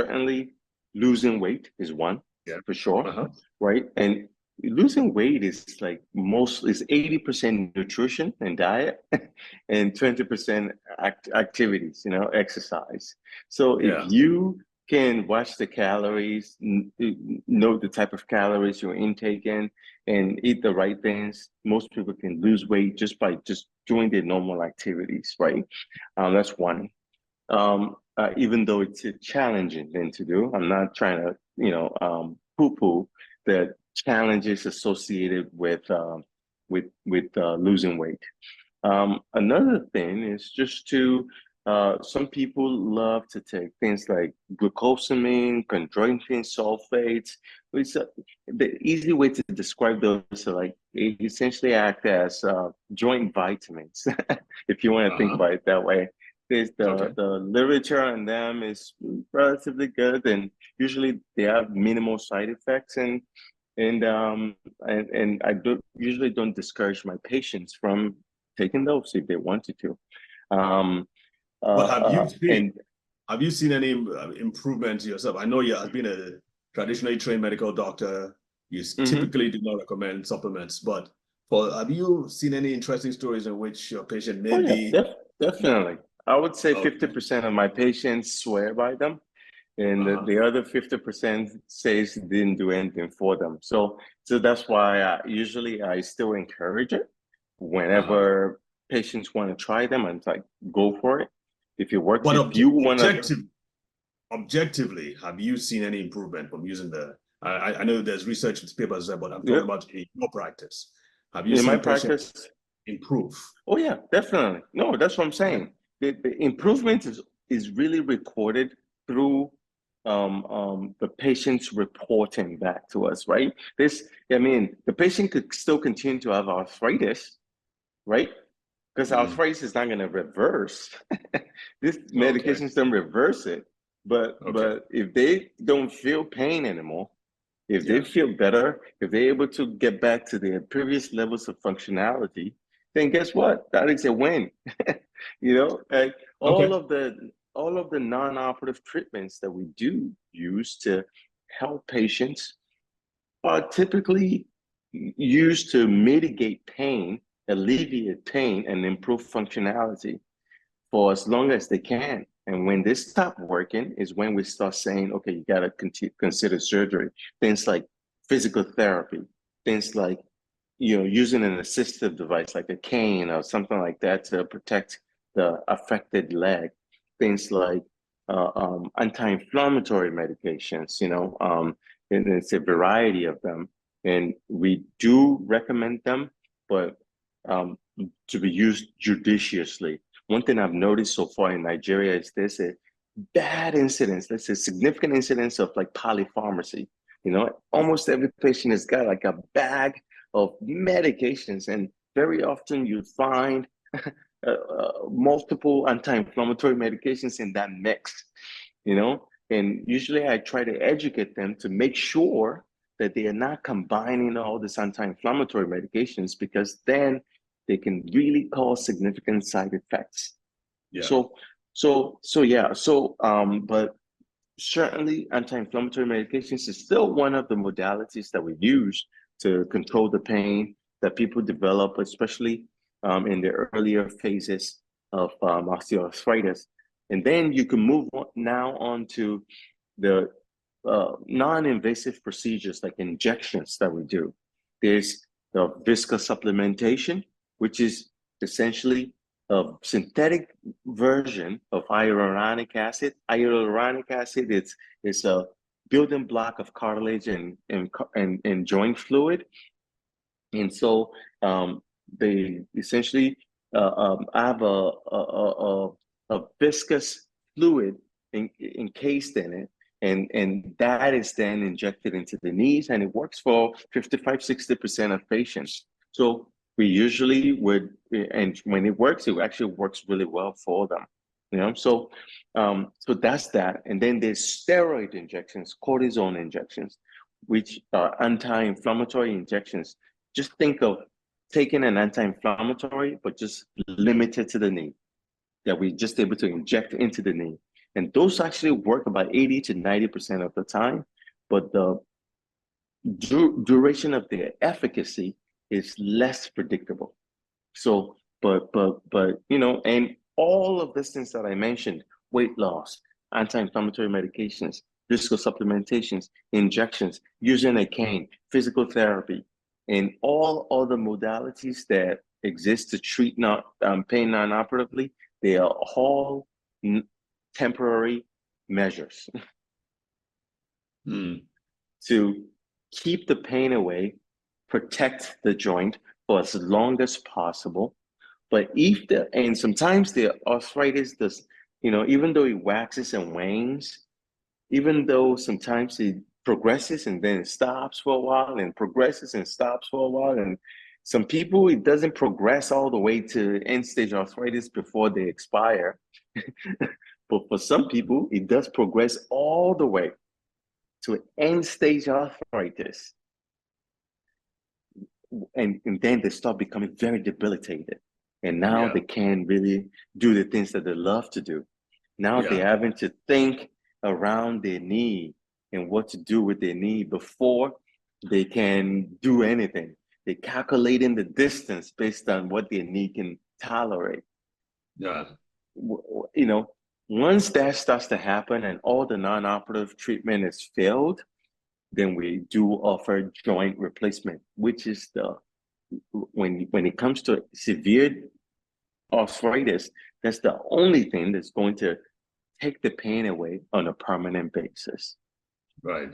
certainly losing weight is one Yeah. for sure, Uh-huh. right? And losing weight is like most is 80% nutrition and diet and 20% activities, exercise. So if Yeah. you can watch the calories, know the type of calories you're intaking, and eat the right things, most people can lose weight just by just doing their normal activities, right? That's one. Even though it's a challenging thing to do, I'm not trying to, poo-poo the challenges associated with losing weight. Another thing is just to some people love to take things like glucosamine, chondroitin sulfates. Which the easy way to describe those are like they essentially act as joint vitamins, if you want to think Uh-huh. about it that way. There's Okay. the literature on them is relatively good, and usually they have minimal side effects, and I don't discourage my patients from taking those if they wanted to. Um, But and have you seen any improvement yourself? I know you have been a traditionally trained medical doctor. You mhm. typically do not recommend supplements, but have you seen any interesting stories in which your patient Oh may yeah, be definitely. I would say okay? 50% of my patients swear by them, and Uh-huh. the other 50% says it didn't do anything for them. So that's why usually I still encourage it Uh-huh. whenever patients want to try them. And like, go for it. If it works, But if you want to. objectively, have you seen any improvement from using the? I know there's research papers there, but I'm talking Yeah, about in your practice. Have you in my seen patients practice, improve? oh yeah, definitely. No, that's what I'm Okay. saying. The improvement is really recorded through the patient's reporting back to us, right? I mean, the patient could still continue to have arthritis, right? Because Mm. arthritis is not going to reverse. This Okay. medications don't reverse it. But Okay. if they don't feel pain anymore, if they Yeah. feel better, if they're able to get back to their previous levels of functionality, then guess what? That is a win. Like Okay. all of the non-operative treatments that we do use to help patients are typically used to mitigate pain, alleviate pain, and improve functionality for as long as they can. And when they stop working is when we start saying, okay, you got to consider surgery. Things like physical therapy, things like, using an assistive device like a cane or something like that to protect the affected leg. Things like anti-inflammatory medications, and it's a variety of them. And we do recommend them, but to be used judiciously. One thing I've noticed so far in Nigeria is there's a bad incidence, there's a significant incidence of like polypharmacy. Almost every patient has got like a bag of medications, and very often you find multiple anti-inflammatory medications in that mix, and usually I try to educate them to make sure that they are not combining all these anti-inflammatory medications, because then they can really cause significant side effects. Yeah. But certainly anti-inflammatory medications is still one of the modalities that we use to control the pain that people develop, especially in the earlier phases of osteoarthritis. And then you can move on to the non-invasive procedures like injections that we do. There's the viscous supplementation, which is essentially a synthetic version of hyaluronic acid. Hyaluronic acid is a building block of cartilage and joint fluid. And so they essentially have a viscous fluid encased in it. And that is then injected into the knees, and it works for 55-60% of patients. So we usually would, and when it works, it actually works really well for them. So that's that. And then there's steroid injections, cortisone injections, which are anti-inflammatory injections. Just think of taking an anti-inflammatory, but just limited to the knee, that we're just able to inject into the knee. And those actually work about 80 to 90% of the time, but the duration of their efficacy is less predictable. So, but and all of these things that I mentioned, weight loss, anti-inflammatory medications, visco supplementations, injections, using a cane, physical therapy, and all other modalities that exist to treat pain non-operatively, they are all temporary measures to keep the pain away, protect the joint for as long as possible. But and sometimes the arthritis does, even though it waxes and wanes, even though sometimes it progresses and then it stops for a while and progresses and stops for a while. And some people, it doesn't progress all the way to end stage arthritis before they expire. But for some people, it does progress all the way to end stage arthritis. And then they start becoming very debilitated. And now they can't really do the things that they love to do. Now they're having to think around their knee and what to do with their knee before they can do anything. They're calculating the distance based on what their knee can tolerate. Once that starts to happen and all the non-operative treatment is failed, then we do offer joint replacement, which is when it comes to severe arthritis, that's the only thing that's going to take the pain away on a permanent basis. Right.